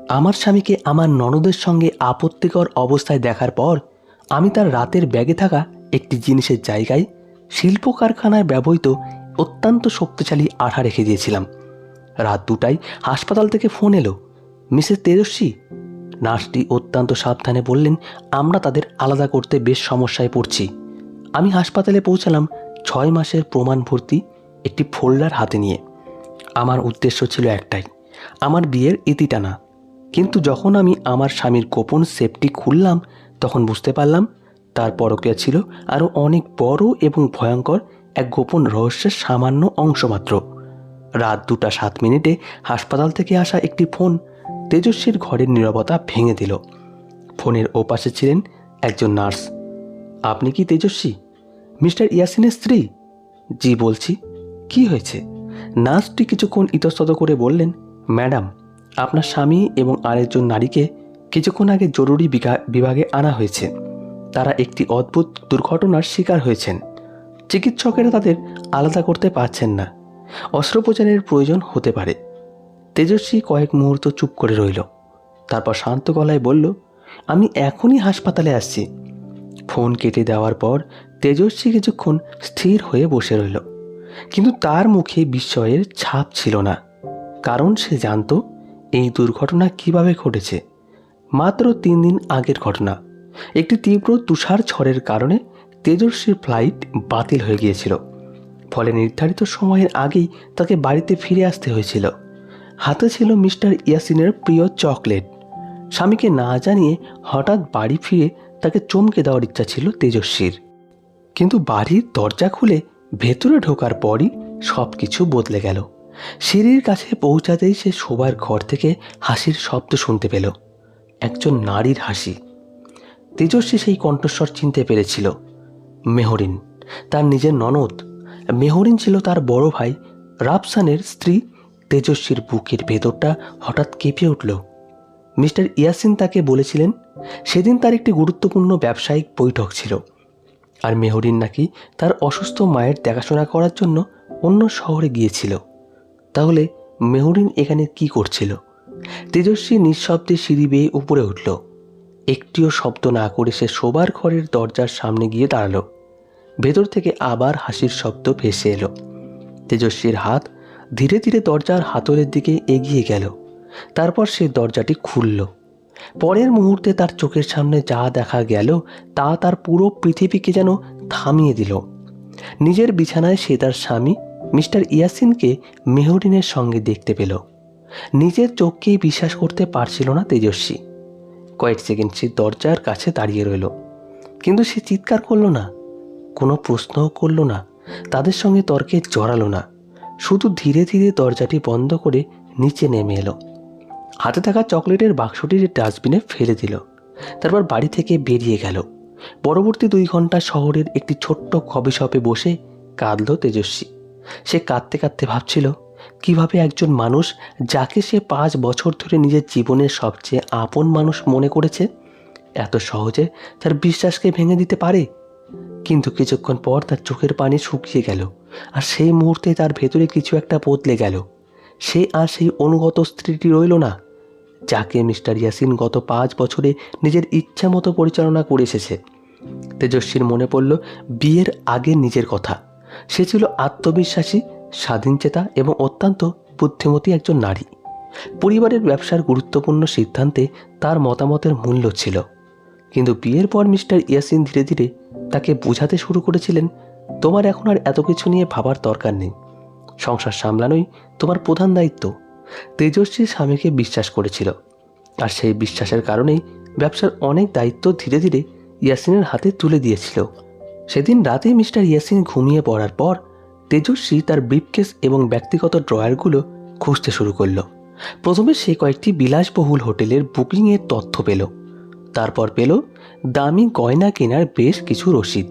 আমার স্বামীকে আমার ননদের সঙ্গে আপত্তিকর অবস্থায় দেখার পর আমি তার রাতের ব্যাগে থাকা একটি জিনিসের জায়গায় শিল্প কারখানায় ব্যবহৃত অত্যন্ত শক্তিশালী আঠা রেখে দিয়েছিলাম। রাত 2টায় হাসপাতাল থেকে ফোন এলো। মিসেস তেজস্বী, নার্সটি অত্যন্ত সাবধানে বললেন, আমরা তাদের আলাদা করতে বেশ সমস্যায় পড়ছি। আমি হাসপাতালে পৌঁছালাম 6 মাসের প্রমাণ ভর্তি একটি ফোল্ডার হাতে নিয়ে। আমার উদ্দেশ্য ছিল একটাই, আমার বিয়ের ইতি টানা। কিন্তু যখন আমি আমার স্বামীর গোপন সেফটি খুললাম তখন বুঝতে পারলাম তার পরকীয়া ছিল আরও অনেক বড় এবং ভয়ঙ্কর এক গোপন রহস্যের সামান্য অংশ মাত্র। রাত 2টা 7 মিনিটে হাসপাতাল থেকে আসা একটি ফোন তেজস্বীর ঘরের নীরবতা ভেঙে দিল। ফোনের ওপাশে ছিলেন একজন নার্স। আপনি কি তেজস্বী, মিস্টার ইয়াসিনের স্ত্রী? জি বলছি। কি হয়েছে? নার্সটি কিছুক্ষণ ইতস্তত করে বললেন, ম্যাডাম, আপনার স্বামী এবং আরেকজন নারীকে কিছুক্ষণ আগে জরুরি বিভাগে আনা হয়েছে। তারা একটি অদ্ভুত দুর্ঘটনার শিকার হয়েছেন। চিকিৎসকেরা তাদের আলাদা করতে পারছেন না। অস্ত্রোপচারের প্রয়োজন হতে পারে। তেজস্বী কয়েক মুহূর্ত চুপ করে রইল। তারপর শান্ত গলায় বলল, আমি এখনই হাসপাতালে আসছি। ফোন কেটে দেওয়ার পর তেজস্বী কিছুক্ষণ স্থির হয়ে বসে রইল, কিন্তু তার মুখে বিস্ময়ের ছাপ ছিল না। কারণ সে জানত এই দুর্ঘটনা কিভাবে ঘটেছে। মাত্র 3 দিন আগের ঘটনা। একটি তীব্র তুষার ঝড়ের কারণে তেজস্বীর ফ্লাইট বাতিল হয়ে গিয়েছিল। ফলে নির্ধারিত সময়ের আগেই তাকে বাড়িতে ফিরে আসতে হয়েছিল। হাতে ছিল মিস্টার ইয়াসিনের প্রিয় চকলেট। স্বামীকে না জানিয়ে হঠাৎ বাড়ি ফিরে তাকে চমকে দেওয়ার ইচ্ছা ছিল তেজস্বীর। কিন্তু বাড়ির দরজা খুলে ভেতরে ঢোকার পরই সব কিছু বদলে গেল। সিঁড়ির কাছে পৌঁছাতেই সে শোবার ঘর থেকে হাসির শব্দ শুনতে পেল। একজন নারীর হাসি। তেজস্বী সেই কণ্ঠস্বর চিনতে পেরেছিল। মেহরিন, তার নিজের ননদ। মেহরিন ছিল তার বড় ভাই রাফসানের স্ত্রী। তেজস্বীর বুকের ভেতরটা হঠাৎ কেঁপে উঠল। মিস্টার ইয়াসিন তাকে বলেছিলেন সেদিন তার একটি গুরুত্বপূর্ণ ব্যবসায়িক বৈঠক ছিল, আর মেহরিন নাকি তার অসুস্থ মায়ের দেখাশোনা করার জন্য অন্য শহরে গিয়েছিল। তাহলে মেহরিন এখানে কি করছিল? তেজস্বী নিঃশব্দে সিঁড়ি বেয়ে উপরে উঠল। একটিও শব্দ না করে সে শোবার ঘরের দরজার সামনে গিয়ে দাঁড়ালো। ভেতর থেকে আবার হাসির শব্দ ভেসে এলো। তেজস্বীর হাত ধীরে ধীরে দরজার হাতলের দিকে এগিয়ে গেল। তারপর সে দরজাটি খুলল। পরের মুহূর্তে তার চোখের সামনে যা দেখা গেল তা তার পুরো পৃথিবীকে যেন থামিয়ে দিল। নিজের বিছানায় সে তার স্বামী মিস্টার ইয়াসিনকে মেহরিনের সঙ্গে দেখতে পেল। নিজের চোখকেই বিশ্বাস করতে পারছিল না তেজস্বী। কয়েক সেকেন্ড সে দরজার কাছে দাঁড়িয়ে রইল, কিন্তু সে চিৎকার করল না, কোনো প্রশ্নও করল না, তাদের সঙ্গে তর্কে জড়ালো না। শুধু ধীরে ধীরে দরজাটি বন্ধ করে নিচে নেমে এলো। হাতে থাকা চকলেটের বাক্সটি ডাস্টবিনে ফেলে দিল। তারপর বাড়ি থেকে বেরিয়ে গেল। পরবর্তী 2 ঘন্টা শহরের একটি ছোট্ট কফি শপে বসে কাঁদল তেজস্বী। সে কাঁদতে কাঁদতে ভাবছিল কিভাবে একজন মানুষ যাকে সে 5 বছর ধরে নিজের জীবনের সবচেয়ে আপন মানুষ মনে করেছে এত সহজে তার বিশ্বাসকে ভেঙে দিতে পারে। কিন্তু কিছুক্ষণ পর তার চোখের পানি শুকিয়ে গেল, আর সেই মুহূর্তে তার ভেতরে কিছু একটা বদলে গেল। সে আর সেই অনুগত স্ত্রীটি রইল না, যাকে মিস্টার ইয়াসিন গত 5 বছরে নিজের ইচ্ছা মতো পরিচালনা করে এসেছে। তেজস্বীর মনে পড়ল বিয়ের আগে নিজের কথা। সে ছিল আত্মবিশ্বাসী, স্বাধীনচেতা এবং অত্যন্ত বুদ্ধিমতী একজন নারী। পরিবারের ব্যবসার গুরুত্বপূর্ণ সিদ্ধান্তে তার মতামতের মূল্য ছিল। কিন্তু বিয়ের পর মিস্টার ইয়াসিন ধীরে ধীরে তাকে বোঝাতে শুরু করেছিলেন, তোমার এখন আর এত কিছু নিয়ে ভাবার দরকার নেই। সংসার সামলানোই তোমার প্রধান দায়িত্ব। তেজস্বী স্বামীকে বিশ্বাস করেছিল, আর সেই বিশ্বাসের কারণেই ব্যবসার অনেক দায়িত্ব ধীরে ধীরে ইয়াসিনের হাতে তুলে দিয়েছিল। সেদিন রাতে মিস্টার ইয়াসিন ঘুমিয়ে পড়ার পর তেজস্বী তার ব্রিফকেস এবং ব্যক্তিগত ড্রয়ারগুলো খুঁজতে শুরু করলো। প্রথমে সে কয়েকটি বিলাসবহুল হোটেলের বুকিংয়ের তথ্য পেল। তারপর পেল দামি গয়না কেনার বেশ কিছু রসিদ।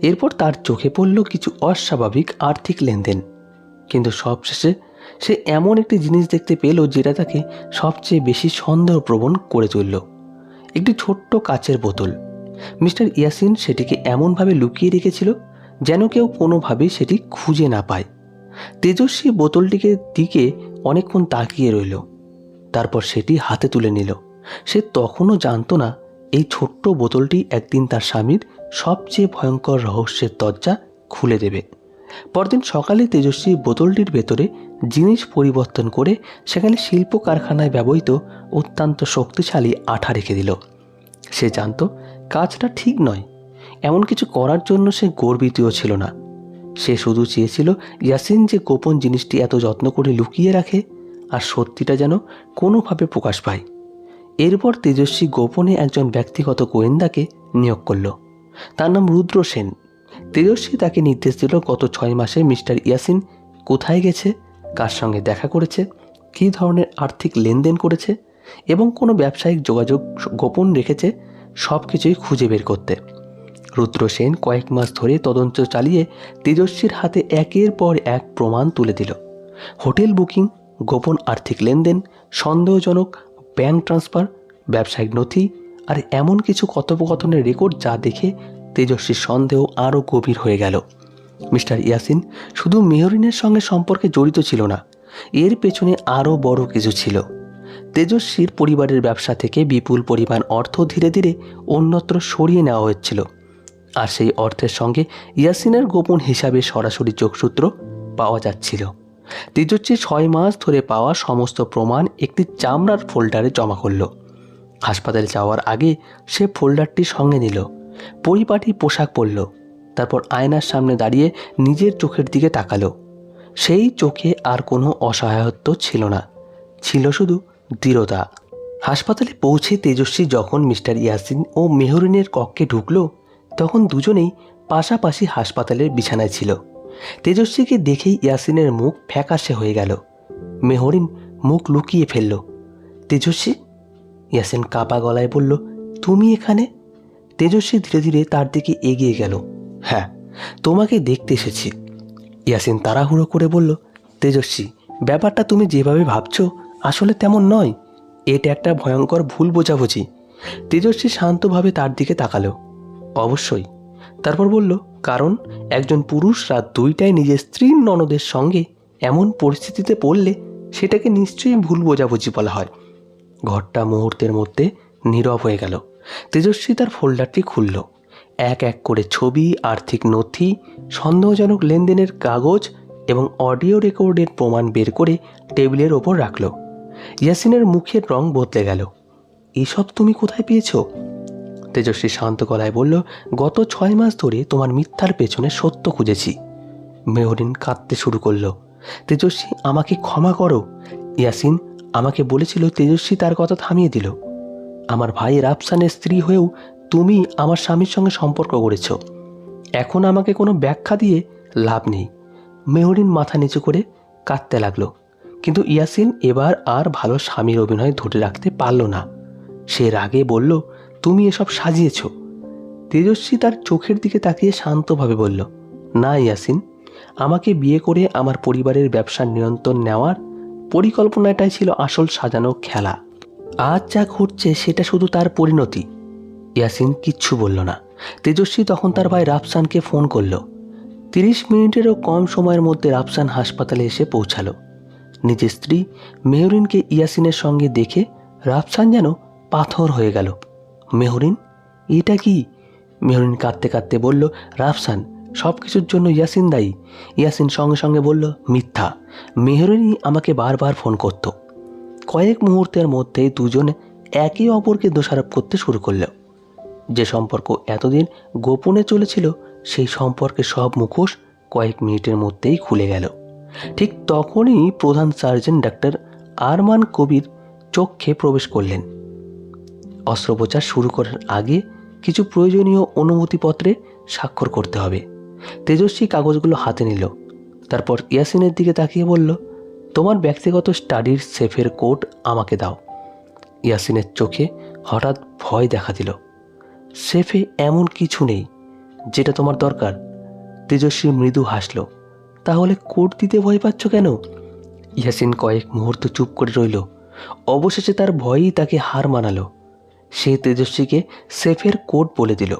এরপর তার চোখে পড়ল কিছু অস্বাভাবিক আর্থিক লেনদেন। কিন্তু সবশেষে সে এমন একটি জিনিস দেখতে পেল যেটা তাকে সবচেয়ে বেশি সন্দেহপ্রবণ করে তুলল। একটি ছোট্ট কাচের বোতল। মিস্টার ইয়াসিন সেটিকে এমনভাবে লুকিয়ে রেখেছিল যেন কেউ কোনোভাবেই সেটি খুঁজে না পায়। তেজস্বী বোতলটিকে দিকে অনেকক্ষণ তাকিয়ে রইল। তারপর সেটি হাতে তুলে নিল। সে তখনও জানতো না এই ছোট্ট বোতলটি একদিন তার স্বামীর সবচেয়ে ভয়ঙ্কর রহস্যের দরজা খুলে দেবে। পরদিন সকালে তেজস্বী বোতলটির ভেতরে জিনিস পরিবর্তন করে সেখানে শিল্প কারখানায় ব্যবহৃত অত্যন্ত শক্তিশালী আঠা রেখে দিল। সে জানত কাজটা ঠিক নয়, এমন কিছু করার জন্য সে গর্বিতও ছিল না। সে শুধু চেয়েছিল ইয়াসিন যে গোপন জিনিসটি এত যত্ন করে লুকিয়ে রাখে আর সত্যিটা যেন কোনোভাবে প্রকাশ পায়। এরপর তেজস্বী গোপনে একজন ব্যক্তিগত গোয়েন্দাকে নিয়োগ করল। তার নাম রুদ্র সেন। তেজস্বী তাকে নির্দেশ দিল গত 6 মাসে মিস্টার ইয়াসিন কোথায় গেছে, কার সঙ্গে দেখা করেছে, কী ধরনের আর্থিক লেনদেন করেছে এবং কোনো ব্যবসায়িক যোগাযোগ গোপন রেখেছে, সব কিছুই খুঁজে বের করতে। রুদ্র সেন কয়েক মাস ধরে তদন্ত চালিয়ে তেজস্বীর হাতে একের পর এক প্রমাণ তুলে দিল। হোটেল বুকিং, গোপন আর্থিক লেনদেন, সন্দেহজনক ব্যাংক ট্রান্সফার, ব্যবসায়িক নথি আর এমন কিছু কথোপকথনের রেকর্ড যা দেখে তেজস্বীর সন্দেহ আরও গভীর হয়ে গেল। মিস্টার ইয়াসিন শুধু মেহরিনের সঙ্গে সম্পর্কে জড়িত ছিল না, এর পেছনে আরও বড় কিছু ছিল। তেজস্বীর পরিবারের ব্যবসা থেকে বিপুল পরিমাণ অর্থ ধীরে ধীরে অন্যত্র সরিয়ে নেওয়া হচ্ছিল, আর সেই অর্থের সঙ্গে ইয়াসিনের গোপন হিসাবে সরাসরি যোগসূত্র পাওয়া যাচ্ছিল। তেজস্বী 6 মাস ধরে পাওয়া সমস্ত প্রমাণ একটি চামড়ার ফোল্ডারে জমা করল। হাসপাতালে যাওয়ার আগে সে ফোল্ডারটি সঙ্গে নিল, পরিপাটি পোশাক পরল, তারপর আয়নার সামনে দাঁড়িয়ে নিজের চোখের দিকে তাকালো। সেই চোখে আর কোনো অসহায়ত্ব ছিল না, ছিল শুধু দৃঢ়তা। হাসপাতালে পৌঁছে তেজস্বী যখন মিস্টার ইয়াসিন ও মেহরিনের কক্ষে ঢুকল, তখন দুজনেই পাশাপাশি হাসপাতালের বিছানায় ছিল। তেজস্বীকে দেখেই ইয়াসিনের মুখ ফ্যাকাশে হয়ে গেল। মেহরিন মুখ লুকিয়ে ফেলল। তেজস্বী? ইয়াসিন কাঁপা গলায় বলল, তুমি এখানে? তেজস্বী ধীরে ধীরে তার দিকে এগিয়ে গেল। হ্যাঁ, তোমাকে দেখতে এসেছি। ইয়াসিন তাড়াহুড়ো করে বলল, তেজস্বী, ব্যাপারটা তুমি যেভাবে ভাবছো আসলে তেমন নয়, এটা একটা ভয়ঙ্কর ভুল বোঝাবুঝি। তেজস্বী শান্তভাবে তার দিকে তাকালো। অবশ্যই। তারপর বলল, কারণ একজন পুরুষ রাত 2টায় নিজের স্ত্রীর ননদের সঙ্গে এমন পরিস্থিতিতে পড়লে সেটাকে নিশ্চয়ই ভুল বোঝাবুঝি বলা হয়। ঘরটা মুহূর্তের মধ্যে নীরব হয়ে গেল। তেজস্বী তার ফোল্ডারটি খুলল, এক এক করে ছবি, আর্থিক নথি, সন্দেহজনক লেনদেনের কাগজ এবং অডিও রেকর্ডের প্রমাণ বের করে টেবিলের ওপর রাখল। ইয়াসিনের মুখের রং বদলে গেল। এসব তুমি কোথায় পেয়েছো? তেজস্বী শান্ত গলায় বলল, গত 6 মাস ধরে তোমার মিথ্যার পেছনে সত্য খুঁজেছি। মেহরিন কাঁদতে শুরু করলো। তেজস্বী, আমাকে ক্ষমা করো। ইয়াসিন আমাকে বলেছিল। তেজস্বী তার কথা থামিয়ে দিল। আমার ভাই রাফসানের স্ত্রী হয়েও তুমি আমার স্বামীর সঙ্গে সম্পর্ক করেছ। এখন আমাকে কোনো ব্যাখ্যা দিয়ে লাভ নেই। মেহরিন মাথা নিচু করে কাঁদতে লাগলো। কিন্তু ইয়াসিন এবার আর ভালো স্বামীর অভিনয় ধরে রাখতে পারল না। সে রাগে বলল, তুমি এসব সাজিয়েছ। তেজস্বী তার চোখের দিকে তাকিয়ে শান্তভাবে বলল, না ইয়াসিন, আমাকে বিয়ে করে আমার পরিবারের ব্যবসার নিয়ন্ত্রণ নেওয়ার পরিকল্পনাটাই ছিল আসল সাজানো খেলা। আজ যা ঘটছে সেটা শুধু তার পরিণতি। ইয়াসিন কিচ্ছু বলল না। তেজস্বী তখন তার ভাই রাফসানকে ফোন করল। 30 মিনিটেরও কম সময়ের মধ্যে রাফসান হাসপাতালে এসে পৌঁছালো। নিজের স্ত্রী মেহরিনকে ইয়াসিনের সঙ্গে দেখে রাফসান যেন পাথর হয়ে গেল। মেহরিন, এটা কি? মেহরিন কাঁদতে কাঁদতে বলল, রাফসান, সব কিছুর জন্য ইয়াসিন দায়ী। ইয়াসিন সঙ্গে সঙ্গে বলল, মিথ্যা। মেহরিনই আমাকে বারবার ফোন করত। কয়েক মুহূর্তের মধ্যেই দুজনে একে অপরকে দোষারোপ করতে শুরু করল। যে সম্পর্ক এতদিন গোপনে চলেছিল সেই সম্পর্কে সব মুখোশ কয়েক মিনিটের মধ্যেই খুলে গেল। ঠিক তখনই প্রধান সার্জন ডাক্তার আরমান কবির চক্ষে প্রবেশ করলেন। অস্ত্রোপচার শুরু করার আগে কিছু প্রয়োজনীয় অনুমতিপত্রে স্বাক্ষর করতে হবে। তেজস্বী কাগজগুলো হাতে নিল। তারপর ইয়াসিনের দিকে তাকিয়ে বলল, তোমার ব্যক্তিগত স্টাডির সেফের কোড আমাকে দাও। ইয়াসিনের চোখে হঠাৎ ভয় দেখা দিল। সেফে এমন কিছু নেই যেটা তোমার দরকার। তেজস্বী মৃদু হাসল। তাহলে কোড দিতে ভয় পাচ্ছ কেন? ইয়াসিন কয়েক মুহূর্ত চুপ করে রইল। অবশেষে তার ভয়ই তাকে হার মানালো। সে তেজস্বীকে সেফের কোড বলে দিল।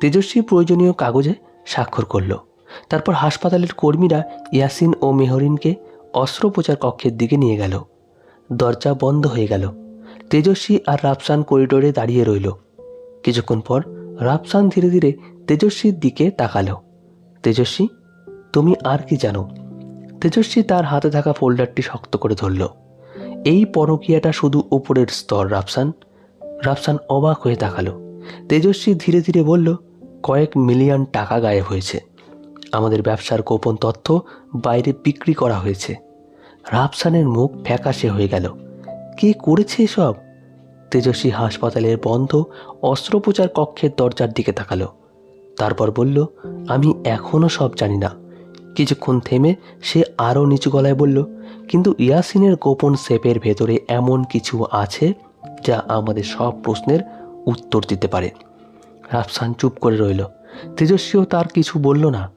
তেজস্বী প্রয়োজনীয় কাগজে স্বাক্ষর করল। তারপর হাসপাতালের কর্মীরা ইয়াসিন ও মেহরিনকে অস্ত্রোপচার কক্ষের দিকে নিয়ে গেল। দরজা বন্ধ হয়ে গেল। তেজস্বী আর রাফসান করিডোরে দাঁড়িয়ে রইল। কিছুক্ষণ পর রাফসান ধীরে ধীরে তেজস্বীর দিকে তাকালো। তেজস্বী, তুমি আর কি জানো? তেজস্বী তার হাতে থাকা ফোল্ডারটি শক্ত করে ধরল। এই পরকীয়াটা শুধু উপরের স্তর রাফসান। রাফসান অবাক হয়ে তাকালো। তেজস্বী ধীরে ধীরে বলল, কয়েক মিলিয়ন টাকা গায়েব হয়েছে। আমাদের ব্যবসার গোপন তথ্য বাইরে বিক্রি করা হয়েছে। রাফসানের মুখ ফ্যাকাশে হয়ে গেল। কে করেছে এসব? তেজস্বী হাসপাতালের বন্ধ অস্ত্রোপচার কক্ষের দরজার দিকে তাকালো। তারপর বলল, আমি এখনও সব জানি না। কিছুক্ষণ থেমে সে আরও নিচু গলায় বলল, কিন্তু ইয়াসিনের গোপন সেপের ভেতরে এমন কিছু আছে যা আমাদের সব প্রশ্নের উত্তর দিতে পারে। রাফসান চুপ করে রইল। তেজস্বীও তার কিছু বলল না।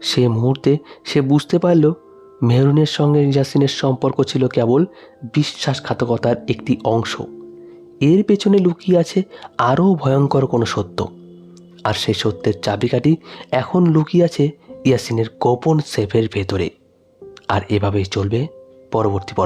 সে মুহূর্তে সে বুঝতে পারল মেহরুনের সঙ্গে ইয়াসিনের সম্পর্ক ছিল কেবল বিশ্বাসঘাতকতার একটি অংশ। এর পেছনে লুকিয়ে আছে আরও ভয়ঙ্কর কোনো সত্য। আর সেই সত্যের চাবিকাঠি এখন লুকিয়ে আছে ইয়াসিনের গোপন সেফের ভেতরে। আর এভাবেই চলবে পরবর্তী পর্ব।